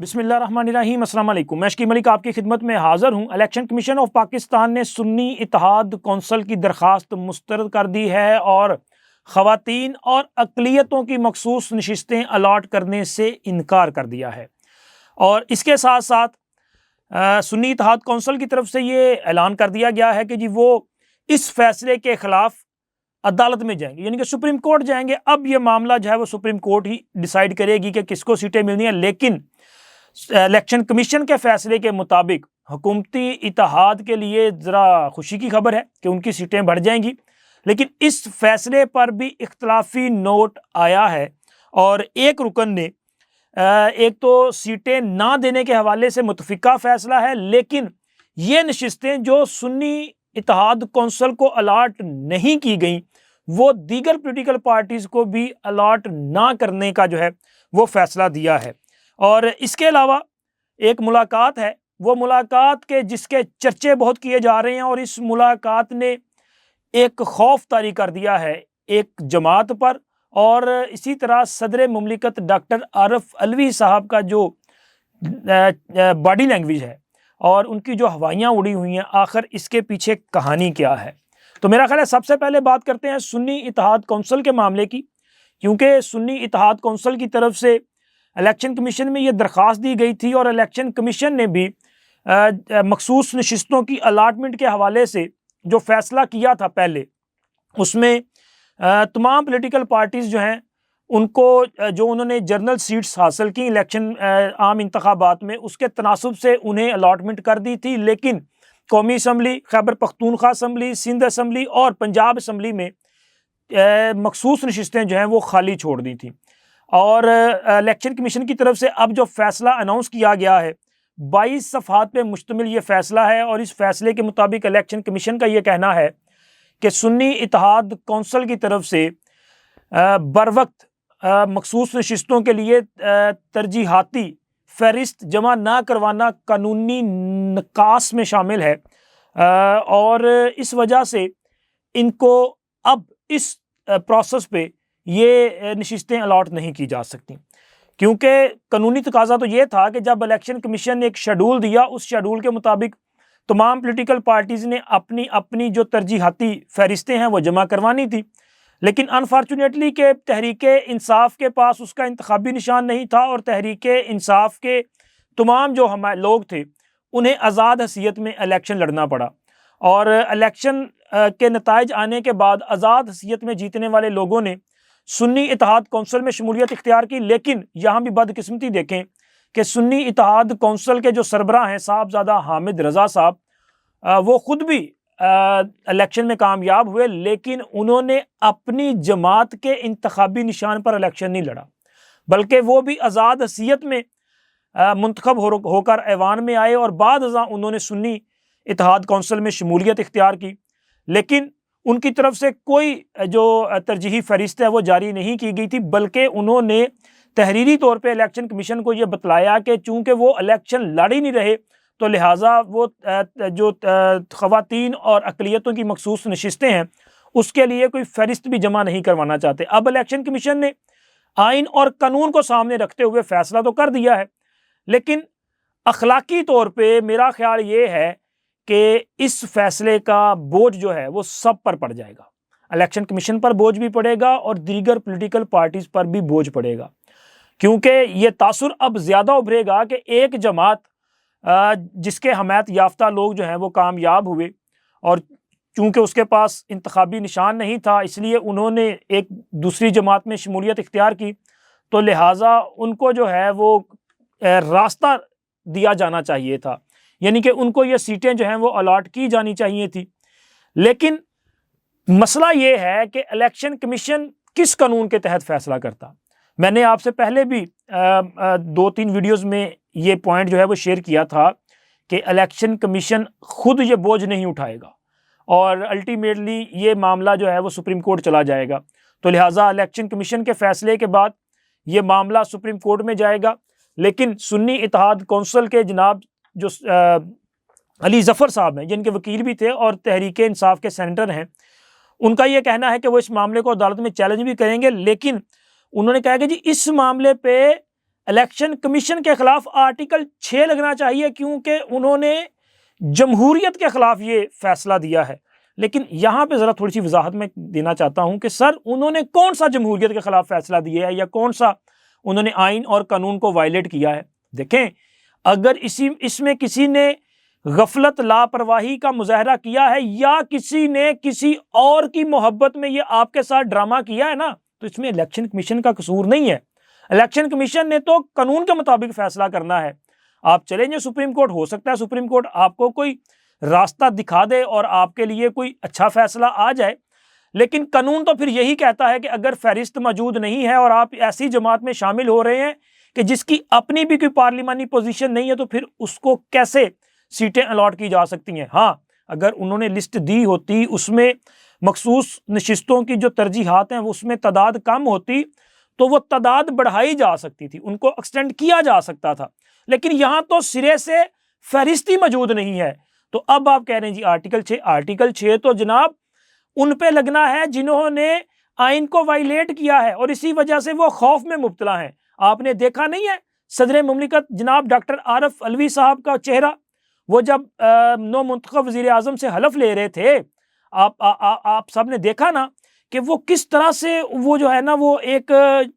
बिस्मिल्लाहिर्रहमानिर्रहीम, अस्सलाम वालेकुम। मैं शकील मलिक आपकी खिदमत में हाज़िर हूँ। इलेक्शन कमीशन ऑफ पाकिस्तान ने सुन्नी इत्तेहाद कौंसल की दरख्वास्त मुस्तरद कर दी है और ख़वातीन और अक़लियतों की मखसूस नशिस्तें अलाट करने से इनकार कर दिया है। और इसके साथ साथ सुन्नी इत्तेहाद कौंसल की तरफ से ये ऐलान कर दिया गया है कि जी वो इस फैसले के ख़िलाफ़ अदालत में जाएंगे, यानी कि सुप्रीम कोर्ट जाएंगे। अब ये मामला जो है वो सुप्रीम कोर्ट ही डिसाइड करेगी कि किसको सीटें मिलनी है। लेकिन इलेक्शन कमीशन के फैसले के मुताबिक हुकूमती इत्तेहाद के लिए ज़रा खुशी की खबर है कि उनकी सीटें बढ़ जाएंगी। लेकिन इस फैसले पर भी इख्तलाफी नोट आया है और एक रुकन ने एक तो सीटें ना देने के हवाले से मुतफ़िका फ़ैसला है, लेकिन ये नशिस्तें जो सुन्नी इत्तेहाद कौंसल को अलाट नहीं की गई वो दीगर पोलिटिकल पार्टीज़ को भी अलाट ना करने का जो है वो फ़ैसला दिया है। और इसके अलावा एक मुलाकात है, वो मुलाकात के जिसके चर्चे बहुत किए जा रहे हैं और इस मुलाकात ने एक खौफ तारी कर दिया है एक जमात पर। और इसी तरह सदर मुमलिकत डॉक्टर आरिफ अलवी साहब का जो बॉडी लैंग्वेज है और उनकी जो हवाइयाँ उड़ी हुई हैं, आखिर इसके पीछे कहानी क्या है। तो मेरा ख्याल है सबसे पहले बात करते हैं सुन्नी इत्तेहाद कौंसल के मामले की, क्योंकि सुन्नी इत्तेहाद कौंसल की तरफ से इलेक्शन कमीशन में ये दरख्वास्त दी गई थी और इलेक्शन कमीशन ने भी मखसूस नशिस्तों की अलाटमेंट के हवाले से जो फ़ैसला किया था पहले, उसमें तमाम पॉलिटिकल पार्टीज़ जो हैं उनको जो उन्होंने जनरल सीट्स हासिल की इलेक्शन आम इंतखाबात में, उसके तनासुब से उन्हें अलाटमेंट कर दी थी। लेकिन कौमी assembly, Khyber Pakhtunkhwa assembly, Sindh assembly और पंजाब असम्बली में मखसूस नशिस्तें जो हैं वो खाली छोड़ दी थी। और इलेक्शन कमीशन की तरफ से अब जो फ़ैसला अनाउंस किया गया है 22 सफ़हात पे मुश्तमिल ये फ़ैसला है और इस फ़ैसले के मुताबिक इलेक्शन कमीशन का ये कहना है कि सुन्नी इत्तेहाद कौंसल की तरफ से बरवक्त मखसूस नशिस्तों के लिए तरजीहाती फ़हरिस्त जमा ना करवाना कानूनी नकास में शामिल है। और इस वजह से इनको अब इस प्रोसेस पे ये नशिस्तें अलाट नहीं की जा सकती, क्योंकि कानूनी तकाजा तो ये था कि जब इलेक्शन कमीशन ने एक शेड्यूल दिया, उस शेड्यूल के मुताबिक तमाम पॉलिटिकल पार्टीज़ ने अपनी अपनी जो तरजीहाती फ़हरिस्तें हैं वो जमा करवानी थी। लेकिन अनफॉर्चुनेटली के तहरीक इंसाफ के पास उसका इंतखाबी निशान नहीं था और तहरीक इंसाफ के तमाम जो हमारे लोग थे उन्हें आज़ाद हैसियत में इलेक्शन लड़ना पड़ा। और इलेक्शन के नताइज आने के बाद आज़ाद हैसियत में जीतने वाले लोगों ने सुन्नी इत्तेहाद कौंसल में शमूलियत इख्तियार की। लेकिन यहाँ भी बदकिस्मती देखें कि सुन्नी इत्तेहाद कौंसल के जो सरबराह हैं साहबजादा हामिद रज़ा साहब, वो ख़ुद भी इलेक्शन में कामयाब हुए, लेकिन उन्होंने अपनी जमात के इंतखाबी निशान पर इलेक्शन नहीं लड़ा, बल्कि वो भी आज़ाद हैसियत में मुंतखब होकर ऐवान में आए और बाद उन्होंने सुन्नी इत्तेहाद कौंसल में शमूलियत इख्तियार की। लेकिन उनकी तरफ से कोई जो तरजीही फ़हरिस्त है वो जारी नहीं की गई थी, बल्कि उन्होंने तहरीरी तौर पे इलेक्शन कमीशन को ये बतलाया कि चूँकि वो इलेक्शन लड़ ही नहीं रहे तो लिहाजा वो जो ख़वातीन और अक़लियतों की मखसूस नशिस्तें हैं उसके लिए कोई फ़हरिस्त भी जमा नहीं करवाना चाहते। अब इलेक्शन कमीशन ने आइन और कानून को सामने रखते हुए फ़ैसला तो कर दिया है, लेकिन अखलाकी तौर पर मेरा ख्याल ये है कि इस फैसले का बोझ जो है वो सब पर पड़ जाएगा। इलेक्शन कमीशन पर बोझ भी पड़ेगा और दीगर पॉलिटिकल पार्टीज़ पर भी बोझ पड़ेगा, क्योंकि ये तासुर अब ज़्यादा उभरेगा कि एक जमात जिसके हमायत याफ्ता लोग जो हैं वो कामयाब हुए और चूँकि उसके पास इंतखाबी निशान नहीं था इसलिए उन्होंने एक दूसरी जमात में शमूलियत इख्तियार की, तो लिहाजा उनको जो है वो रास्ता दिया जाना चाहिए था, यानी कि उनको ये सीटें जो हैं वो अलाट की जानी चाहिए थी। लेकिन मसला ये है कि इलेक्शन कमीशन किस कानून के तहत फ़ैसला करता। मैंने आपसे पहले भी 2-3 वीडियोज़ में ये पॉइंट जो है वो शेयर किया था कि इलेक्शन कमीशन ख़ुद ये बोझ नहीं उठाएगा और अल्टीमेटली ये मामला जो है वो सुप्रीम कोर्ट चला जाएगा। तो लिहाजा इलेक्शन कमीशन के फ़ैसले के बाद ये मामला सुप्रीम कोर्ट में जाएगा। लेकिन सुन्नी इत्तेहाद कौंसल के जनाब जो अली ज़फ़र साहब हैं, जिनके वकील भी थे और तहरीक इंसाफ के सेनेटर हैं, उनका ये कहना है कि वो इस मामले को अदालत में चैलेंज भी करेंगे। लेकिन उन्होंने कहा कि जी इस मामले पे इलेक्शन कमीशन के खिलाफ आर्टिकल 6 लगना चाहिए, क्योंकि उन्होंने जमहूरियत के खिलाफ ये फैसला दिया है। लेकिन यहां पे जरा थोड़ी सी वजाहत में देना चाहता हूं कि सर उन्होंने कौन सा जमहूरियत के खिलाफ फैसला दिया है या कौन सा उन्होंने आइन और कानून को वायलेट किया है। देखें, अगर इसमें किसी ने गफलत लापरवाही का मुजाहरा किया है या किसी ने किसी और की मोहब्बत में ये आपके साथ ड्रामा किया है ना, तो इसमें इलेक्शन कमीशन का कसूर नहीं है। इलेक्शन कमीशन ने तो कानून के मुताबिक फैसला करना है। आप चलेंगे सुप्रीम कोर्ट, हो सकता है सुप्रीम कोर्ट आपको कोई रास्ता दिखा दे और आपके लिए कोई अच्छा फैसला आ जाए, लेकिन कानून तो फिर यही कहता है कि अगर फहरिस्त मौजूद नहीं है और आप ऐसी जमात में शामिल हो रहे हैं कि जिसकी अपनी भी कोई पार्लिमानी पोजीशन नहीं है, तो फिर उसको कैसे सीटें अलॉट की जा सकती हैं। हाँ, अगर उन्होंने लिस्ट दी होती, उसमें मखसूस नशिस्तों की जो तरजीहात हैं उसमें तादाद कम होती, तो वो तादाद बढ़ाई जा सकती थी, उनको एक्सटेंड किया जा सकता था। लेकिन यहां तो सिरे से फहरिस्ती मौजूद नहीं है। तो अब आप कह रहे हैं जी आर्टिकल 6 तो जनाब उन पे लगना है जिन्होंने आइन को वायलेट किया है और इसी वजह से वो खौफ में मुब्तला हैं। आपने देखा नहीं है सदर मुमलिकत जनाब डॉक्टर आरिफ अलवी साहब का चेहरा, वो जब नौ मुंतखब वजीर आजम से हलफ ले रहे थे, आप सब ने देखा ना कि वो किस तरह से वो जो है ना वो एक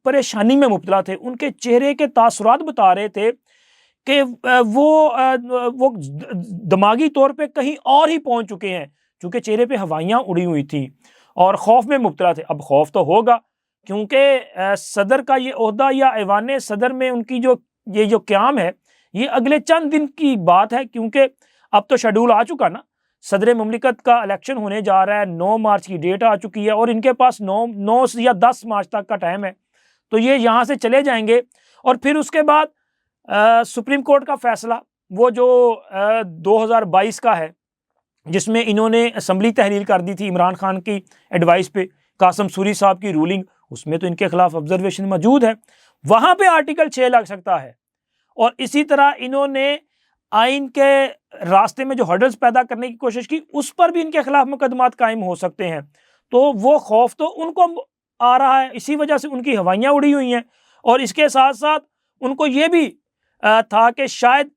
परेशानी में मुब्तला थे। उनके चेहरे के तासुरात बता रहे थे कि वो दिमागी तौर पे कहीं और ही पहुंच चुके हैं, चूंकि चेहरे पे हवाइयाँ उड़ी हुई थी और खौफ में मुब्तला थे। अब खौफ तो होगा, क्योंकि सदर का ये ओहदा या ऐवान सदर में उनकी जो क़याम है ये अगले चंद दिन की बात है, क्योंकि अब तो शेड्यूल आ चुका ना, सदर मुमलिकत का इलेक्शन होने जा रहा है, 9 मार्च की डेट आ चुकी है और इनके पास 9 या 10 मार्च तक का टाइम है। तो ये यहाँ से चले जाएंगे और फिर उसके बाद सुप्रीम कोर्ट का फैसला वो जो 2022 का है, जिसमें इन्होंने असम्बली तहरीर कर दी थी इमरान खान की एडवाइस पे, कासम सूरी साहब की रूलिंग, उसमें तो इनके खिलाफ ऑब्जर्वेशन मौजूद है, वहां पे आर्टिकल 6 लग सकता है। और इसी तरह इन्होंने आइन के रास्ते में जो हर्डल्स पैदा करने की कोशिश की, उस पर भी इनके खिलाफ मुकदमात कायम हो सकते हैं। तो वो खौफ तो उनको आ रहा है, इसी वजह से उनकी हवाइयाँ उड़ी हुई हैं। और इसके साथ साथ उनको ये भी था कि शायद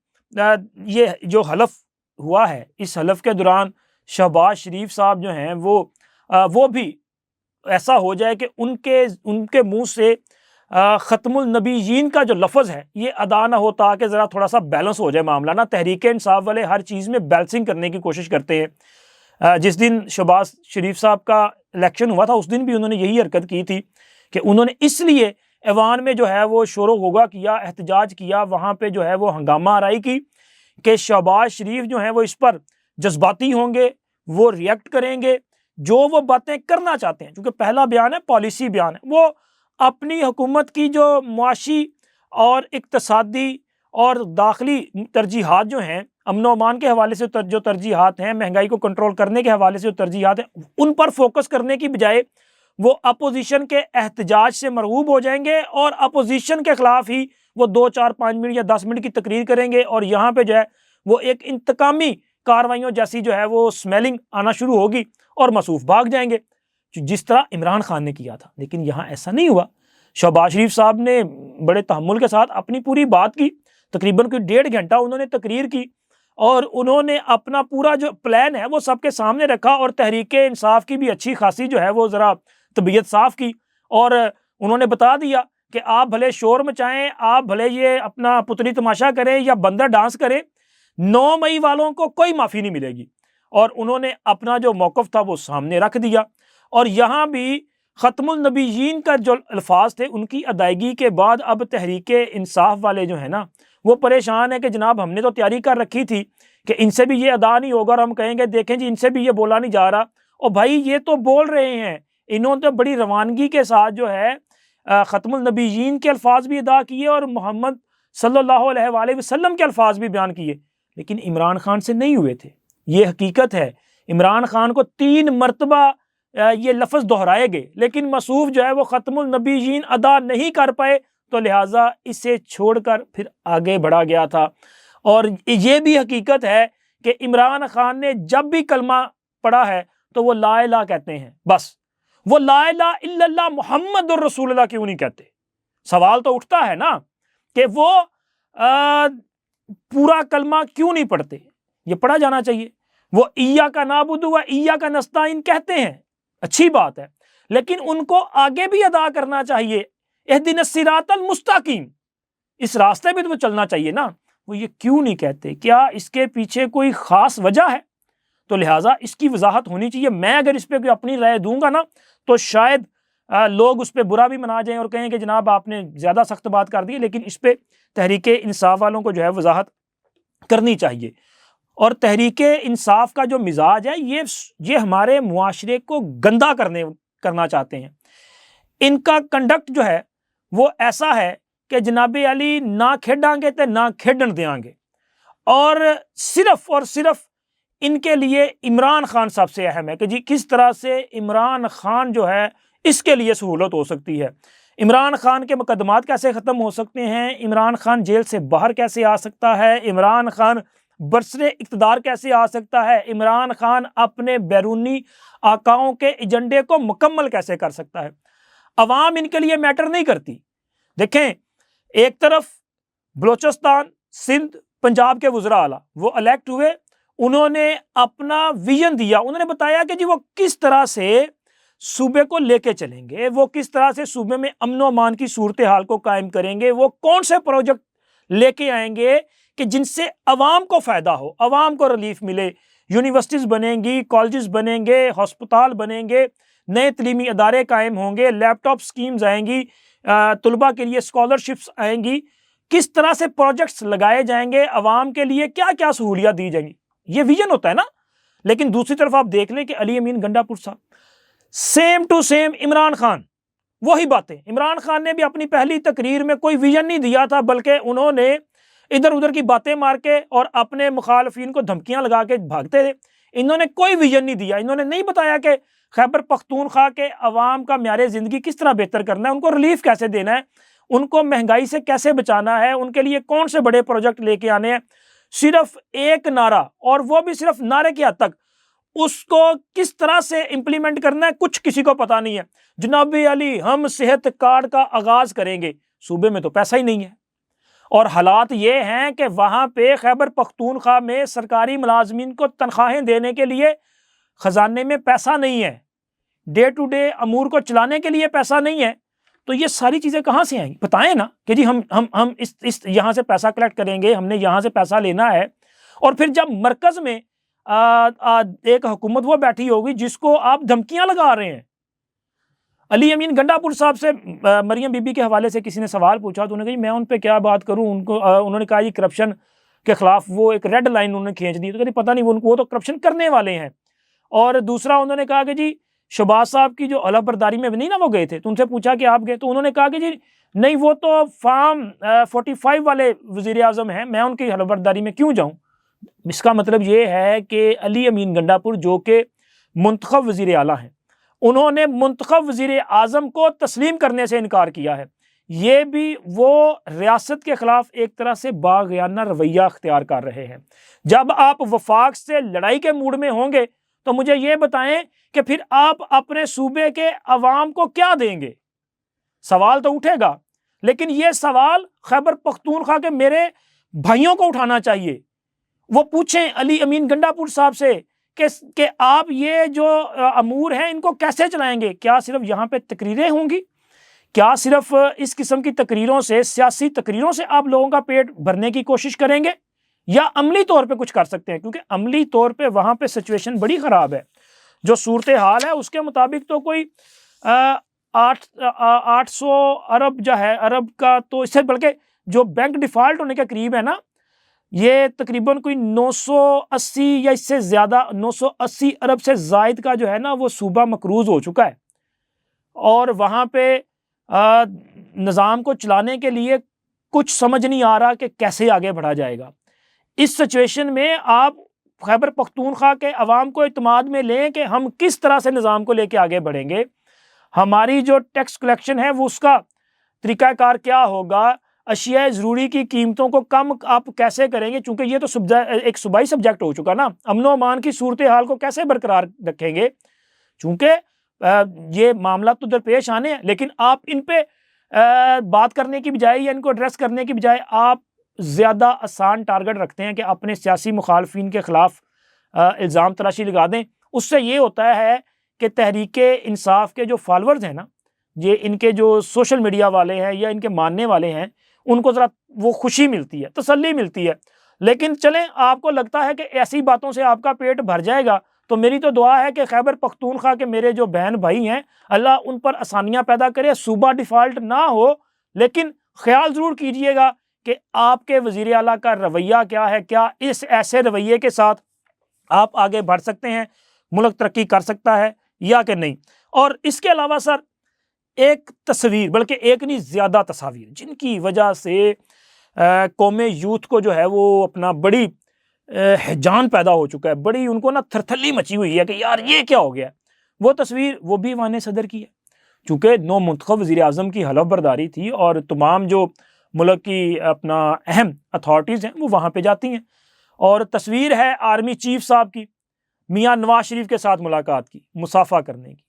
ये जो हलफ हुआ है, इस हलफ के दौरान शहबाज शरीफ साहब जो हैं वो भी ऐसा हो जाए कि उनके मुंह से ख़त्मुल नबीयीन का जो लफ्ज़ है ये अदा ना हो, ताकि ज़रा थोड़ा सा बैलेंस हो जाए मामला ना। तहरीक इंसाफ वाले हर चीज़ में बैलेंसिंग करने की कोशिश करते हैं। जिस दिन शहबाज शरीफ साहब का इलेक्शन हुआ था उस दिन भी उन्होंने यही हरकत की थी कि उन्होंने इसलिए ऐवान में जो है वो शोर होगा किया, एहतजाज किया, वहाँ पे जो है वो हंगामा आराई की कि शहबाज शरीफ जो हैं वो इस पर जज्बाती होंगे, वो रिएक्ट करेंगे, जो वो बातें करना चाहते हैं, क्योंकि पहला बयान है पॉलिसी बयान है, वो अपनी हुकूमत की जो मुआशी और इक्तसादी और दाखिली तरजीहात जो हैं, अमन व अमान के हवाले से जो तरजीहात हैं, महंगाई को कंट्रोल करने के हवाले से जो तरजीहात हैं, उन पर फोकस करने की बजाय वो अपोजिशन के एहतजाज से मरगूब हो जाएंगे और अपोजिशन के खिलाफ ही वो 2, 4, 5 मिनट या 10 मिनट की तकरीर करेंगे और यहाँ पे जो है वो एक इंतकामी कार्रवाइयों जैसी जो है वो स्मेलिंग आना शुरू होगी और मसूफ भाग जाएंगे, जिस तरह इमरान खान ने किया था। लेकिन यहाँ ऐसा नहीं हुआ। शहबाज शरीफ साहब ने बड़े तहम्मुल के साथ अपनी पूरी बात की, तकरीबन कोई 1.5 घंटा उन्होंने तकरीर की और उन्होंने अपना पूरा जो प्लान है वो सबके सामने रखा और तहरीक इंसाफ की भी अच्छी खासी जो है वो ज़रा तबीयत साफ की और उन्होंने बता दिया कि आप भले शोर मचाएं, आप भले ये अपना पुतली तमाशा करें या बंदर डांस करें, 9 मई वालों को कोई माफ़ी नहीं मिलेगी। और उन्होंने अपना जो मौक़िफ़ था वो सामने रख दिया। और यहाँ भी ख़त्मुल नबीयीन का जो अल्फाज थे उनकी अदायगी के बाद अब तहरीक इंसाफ वाले जो है ना वो परेशान है कि जनाब हमने तो तैयारी कर रखी थी कि इनसे भी ये अदा नहीं होगा और हम कहेंगे देखें जी इनसे भी ये बोला नहीं जा रहा। और भाई ये तो बोल रहे हैं, इन्होंने तो बड़ी रवानगी के साथ जो है ख़त्मुल नबीयीन के अल्फाज भी अदा किए और मोहम्मद सल्लल्लाहु अलैहि वसल्लम के अल्फाज भी बयान किए, लेकिन इमरान खान से नहीं हुए थे। ये हकीकत है। इमरान खान को 3 मरतबा ये लफ्ज़ दोहराए गए, लेकिन मसूफ जो है वो ख़त्मुल नबीयीन अदा नहीं कर पाए, तो लिहाजा इसे छोड़कर फिर आगे बढ़ा गया था। और ये भी हकीकत है कि इमरान खान ने जब भी कलमा पढ़ा है तो वो ला इलाहा कहते हैं, बस वो ला इलाहा इल्लल्लाह मुहम्मदुर रसूलुल्लाह क्यों नहीं कहते। सवाल तो उठता है ना कि वो पूरा कलमा क्यों नहीं पढ़ते, ये पढ़ा जाना चाहिए। वो इय्या का नाबुदु व इय्या का नस्ताइन कहते हैं, अच्छी बात है, लेकिन उनको आगे भी अदा करना चाहिए। इहदिनस सिरातल मुस्तकीम, इस रास्ते पे तो चलना चाहिए ना। वो ये क्यों नहीं कहते, क्या इसके पीछे कोई खास वजह है? तो लिहाजा इसकी वजाहत होनी चाहिए। मैं अगर इस पर कोई अपनी राय दूंगा ना तो शायद लोग उस पर बुरा भी मना जाएं और कहें कि जनाब आपने ज़्यादा सख्त बात कर दी, लेकिन इस पर तहरीके इंसाफ वालों को जो है वजाहत करनी चाहिए। और तहरीके इंसाफ का जो मिजाज है ये हमारे मुआशरे को गंदा करना चाहते हैं। इनका कंडक्ट जो है वो ऐसा है कि जनाबे अली ना खेडांगे तो ना खेडन देंगे, और सिर्फ इनके लिए इमरान खान सबसे अहम है कि जी किस तरह से इमरान खान जो है इसके लिए सहूलत हो सकती है, इमरान खान के मुकदमात कैसे ख़त्म हो सकते हैं, इमरान खान जेल से बाहर कैसे आ सकता है, इमरान खान बरसरे इक़्तिदार कैसे आ सकता है, इमरान खान अपने बैरूनी आकाओं के एजेंडे को मुकम्मल कैसे कर सकता है। अवाम इनके लिए मैटर नहीं करती। देखें, एक तरफ बलोचिस्तान, सिंध, पंजाब के वज़रा आला वो इलेक्ट हुए, उन्होंने अपना विजन दिया, उन्होंने बताया कि जी वो किस तरह से सूबे को लेके चलेंगे, वो किस तरह से सूबे में अमन व अमान की सूरत हाल को कायम करेंगे, वो कौन से प्रोजेक्ट लेके आएंगे कि जिनसे अवाम को फ़ायदा हो, अवाम को रिलीफ मिले। यूनिवर्सिटीज़ बनेंगी, कॉलेजेस बनेंगे, हस्पताल बनेंगे, नए तलीमी अदारे कायम होंगे, लैपटॉप स्कीम्स आएंगी, तलबा के लिए स्कॉलरशिप्स आएंगी, किस तरह से प्रोजेक्ट्स लगाए जाएंगे, अवाम के लिए क्या क्या सहूलियात दी जाएंगी, ये विजन होता है ना। लेकिन दूसरी तरफ आप देख लें कि Ali Amin Gandapur Sahab same to same Imran Khan, वही बातें। इमरान खान ने भी अपनी पहली तकरीर में कोई विजन नहीं दिया था, बल्कि उन्होंने इधर उधर की बातें मार के और अपने मुखालफिन को धमकियां लगा के भागते थे। इन्होंने कोई विजन नहीं दिया, इन्होंने नहीं बताया कि खैबर पख्तूनख्वा के अवाम का म्यार ज़िंदगी किस तरह बेहतर करना है, उनको रिलीफ कैसे देना है, उनको महंगाई से कैसे बचाना है, उनके लिए कौन से बड़े प्रोजेक्ट लेके आने हैं। सिर्फ एक नारा, और वो भी सिर्फ नारे की हद तक, उसको किस तरह से इंप्लीमेंट करना है कुछ किसी को पता नहीं है। जनाब अली हम सेहत कार्ड का आगाज करेंगे, सूबे में तो पैसा ही नहीं है, और हालात ये हैं कि वहाँ पे खैबर पख्तूनख्वा में सरकारी मुलाजमीन को तनख्वाहें देने के लिए खजाने में पैसा नहीं है, डे टू डे अमूर को चलाने के लिए पैसा नहीं है। तो ये सारी चीज़ें कहाँ से आएंगी, बताएं ना कि जी हम इस यहाँ से पैसा कलेक्ट करेंगे, हमने यहाँ से पैसा लेना है। और फिर जब मरकज़ में एक हुकूमत वो बैठी होगी जिसको आप धमकियाँ लगा रहे हैं। अली अमीन गंडापुर साहब से मरियम बीबी के हवाले से किसी ने सवाल पूछा तो उन्होंने कहा मैं उन पर क्या बात करूं, उनको उन्होंने कहा ये करप्शन के खिलाफ वो एक रेड लाइन उन्होंने खींच दी। तो कहते पता नहीं वो तो करप्शन करने वाले हैं। और दूसरा उन्होंने कहा कि जी शहबाज साहब की जो हलफ बर्दारी में नहीं ना वो गए थे, तो उनसे पूछा कि आप गए, तो उन्होंने कहा कि जी नहीं वो तो फार्म 45 वाले वज़ीर आज़म हैं, मैं उनकी हलफ बर्दारी में क्यों जाऊँ। इसका मतलब ये है कि अली अमीन गंडापुर जो कि मुंतखब वज़ीर आला हैं, उन्होंने मुंतखब वज़ीर आज़म को तस्लीम करने से इनकार किया है। ये भी वो रियासत के ख़िलाफ़ एक तरह से बाग़ियाना रवैया अख्तियार कर रहे हैं। जब आप वफाक से लड़ाई के मूड में होंगे तो मुझे ये बताएं कि फिर आप अपने सूबे के अवाम को क्या देंगे। सवाल तो उठेगा, लेकिन ये सवाल खैबर पख्तूनख्वा के मेरे भाइयों को उठाना चाहिए। वो पूछें अली अमीन गंडापुर साहब से कि आप ये जो अमूर हैं इनको कैसे चलाएंगे। क्या सिर्फ यहाँ पे तकरीरें होंगी, क्या सिर्फ इस किस्म की तकरीरों से, सियासी तकरीरों से आप लोगों का पेट भरने की कोशिश करेंगे, या अमली तौर पे कुछ कर सकते हैं। क्योंकि अमली तौर पे वहाँ पे सिचुएशन बड़ी ख़राब है। जो सूरत हाल है उसके मुताबिक तो कोई 800 अरब जो है अरब का, तो इससे बल्कि जो बैंक डिफ़ॉल्ट होने के करीब है ना, ये तकरीबन कोई 980 या इससे ज़्यादा 980 अरब से ज़ायद का जो है ना वो सूबा मकरूज़ हो चुका है। और वहाँ पे निज़ाम को चलाने के लिए कुछ समझ नहीं आ रहा कि कैसे आगे बढ़ा जाएगा। इस सिचुएशन में आप खैबर पख्तूनख्वा के अवाम को इत्मीनान में लें कि हम किस तरह से निज़ाम को लेके आगे बढ़ेंगे। हमारी जो टैक्स कलेक्शन है वो उसका तरीक़ाकार क्या होगा, अशिया ज़रूरी की कीमतों को कम आप कैसे करेंगे, चूँकि ये तो एक सूबाई सब्जेक्ट हो चुका ना। अमन व अमान की सूरत हाल को कैसे बरकरार रखेंगे, चूँकि ये मामला तो दरपेश आने हैं, लेकिन आप इन पे बात करने की बजाय या इनको एड्रेस करने की बजाय आप ज़्यादा आसान टारगेट रखते हैं कि अपने सियासी मुखालफिन के ख़िलाफ़ इल्ज़ाम तराशी लगा दें। उससे ये होता है कि तहरीके इंसाफ के जो फॉलोअर्स हैं ना, ये इनके जो सोशल मीडिया वाले हैं या इनके मानने वाले हैं, उनको ज़रा वो खुशी मिलती है, तसल्ली मिलती है। लेकिन चलें, आपको लगता है कि ऐसी बातों से आपका पेट भर जाएगा, तो मेरी तो दुआ है कि खैबर पख्तूनख्वा के मेरे जो बहन भाई हैं, अल्लाह उन पर आसानियाँ पैदा करे, सूबा डिफ़ॉल्ट ना हो। लेकिन ख्याल ज़रूर कीजिएगा कि आपके वज़ीर आला का रवैया क्या है, क्या इस ऐसे रवैये के साथ आप आगे बढ़ सकते हैं, मुल्क तरक्की कर सकता है या कि नहीं। और इसके अलावा सर, एक तस्वीर, बल्कि एक नहीं ज़्यादा तस्वीर जिनकी वजह से कौमे यूथ को जो है वो अपना बड़ी हैजान पैदा हो चुका है, बड़ी उनको ना थरथल्ली मची हुई है कि यार ये क्या हो गया। वो तस्वीर वो भी ईवान सदर की है, चूँकि नौ मुंतखब वज़ीर आज़म की हलफ बर्दारी थी और तमाम जो मुल्क की अपना अहम अथॉरिटीज़ हैं वो वहाँ पे जाती हैं। और तस्वीर है आर्मी चीफ साहब की मियाँ नवाज शरीफ के साथ मुलाकात की, मुसाफा करने की।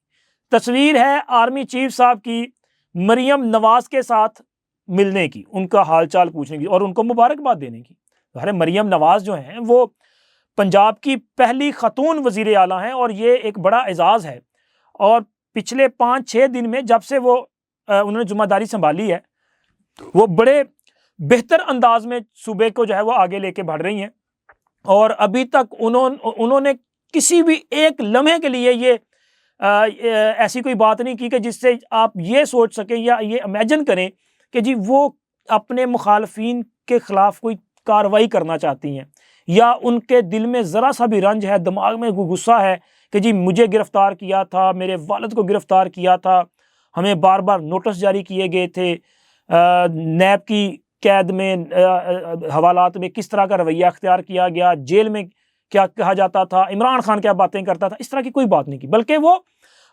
तस्वीर है आर्मी चीफ साहब की मरियम नवाज के साथ मिलने की, उनका हालचाल पूछने की और उनको मुबारकबाद देने की। अरे मरियम नवाज जो हैं वो पंजाब की पहली खतून वज़ीर आला हैं और ये एक बड़ा एजाज़ है। और पिछले 5-6 दिन में जब से वो उन्होंने ज़िम्मेदारी संभाली है, वो बड़े बेहतर अंदाज में सूबे को जो है वो आगे लेके बढ़ रही हैं। और अभी तक उन्होंने किसी भी एक लम्हे के लिए ये ऐसी कोई बात नहीं की कि जिससे आप ये सोच सकें या ये इमेजिन करें कि जी वो अपने मुखालफिन के ख़िलाफ़ कोई कार्रवाई करना चाहती हैं या उनके दिल में ज़रा सा भी रंज है, दिमाग में गुस्सा है कि जी मुझे गिरफ़्तार किया था, मेरे वालिद को गिरफ़्तार किया था, हमें बार बार नोटिस जारी किए गए थे, नैब की कैद में हवालात में किस तरह का रवैया अख्तियार किया गया, जेल में क्या कहा जाता था, इमरान खान क्या बातें करता था, इस तरह की कोई बात नहीं की। बल्कि वो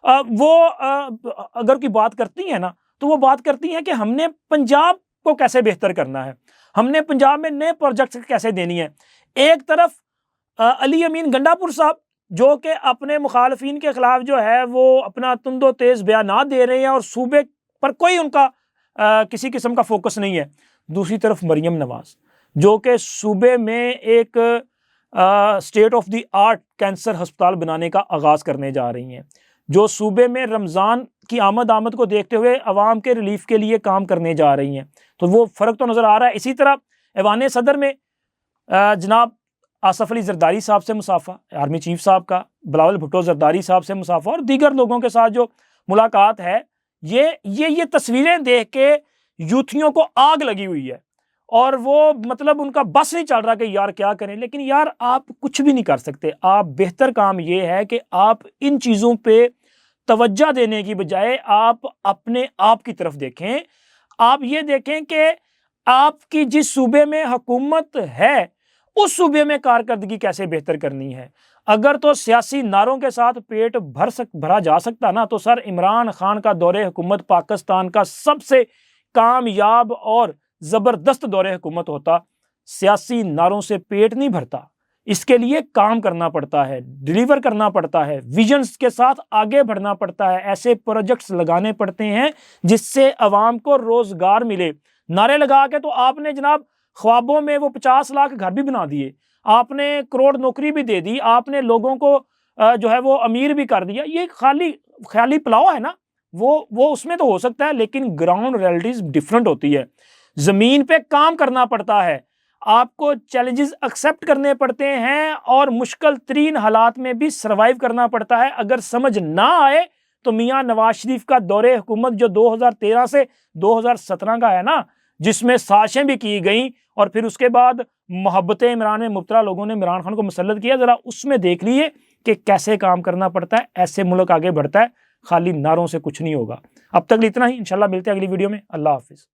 अगर कोई बात करती हैं ना, तो वो बात करती हैं कि हमने पंजाब को कैसे बेहतर करना है, हमने पंजाब में नए प्रोजेक्ट्स कैसे देनी है। एक तरफ अली अमीन गंडापुर साहब जो कि अपने मुखालफिन के ख़िलाफ़ जो है वो अपना तुंदो तेज़ बयानात दे रहे हैं और सूबे पर कोई उनका किसी किस्म का फोकस नहीं है। दूसरी तरफ मरियम नवाज जो कि सूबे में एक state of the art cancer हस्पताल बनाने का आगाज़ करने जा रही हैं, जो सूबे में रमज़ान की आमद को देखते हुए अवाम के रिलीफ के लिए काम करने जा रही हैं। तो वो फ़र्क तो नज़र आ रहा है। इसी तरह ईवान सदर में जनाब आसफ़ अली ज़रदारी साहब से मुसाफ़ा, आर्मी चीफ साहब का, बिलावल भुट्टो ज़रदारी साहब से मुसाफ़ा और दीगर लोगों के साथ जो मुलाकात है, ये तस्वीरें देख के यूथियों को आग लगी हुई है और वो मतलब उनका बस नहीं चल रहा कि यार क्या करें। लेकिन यार आप कुछ भी नहीं कर सकते। आप बेहतर काम ये है कि आप इन चीज़ों पे तवज्जो देने की बजाय आप अपने आप की तरफ देखें। आप ये देखें कि आपकी जिस सूबे में हुकूमत है उस सूबे में कारकर्दगी कैसे बेहतर करनी है। अगर तो सियासी नारों के साथ पेट भरा जा सकता ना, तो सर इमरान खान का दौरे हुकूमत पाकिस्तान का सबसे कामयाब और ज़बरदस्त दौरे हुकूमत होता। सियासी नारों से पेट नहीं भरता, इसके लिए काम करना पड़ता है, डिलीवर करना पड़ता है, विजन्स के साथ आगे बढ़ना पड़ता है, ऐसे प्रोजेक्ट्स लगाने पड़ते हैं जिससे अवाम को रोज़गार मिले। नारे लगा के तो आपने जनाब ख्वाबों में वो 50 लाख घर भी बना दिए, आपने करोड़ नौकरी भी दे दी, आपने लोगों को जो है वो अमीर भी कर दिया। ये ख्याली पुलाव है ना, वो उसमें तो हो सकता है, लेकिन ग्राउंड रियलिटीज डिफरेंट होती है। ज़मीन पे काम करना पड़ता है, आपको चैलेंजेस एक्सेप्ट करने पड़ते हैं और मुश्किल तरीन हालात में भी सर्वाइव करना पड़ता है। अगर समझ ना आए तो मियाँ नवाज शरीफ का दौरे हुकूमत जो 2013 से 2017 का है ना, जिसमें साजिशें भी की गई और फिर उसके बाद मोहब्बत इमरान में मुब्तला लोगों ने इमरान खान को मुसल्लत किया, ज़रा उसमें देख लीजिए कि कैसे काम करना पड़ता है। ऐसे मुल्क आगे बढ़ता है, खाली नारों से कुछ नहीं होगा। अब तक इतना ही, इंशाल्लाह मिलते हैं अगली वीडियो में। अल्लाह हाफिज़।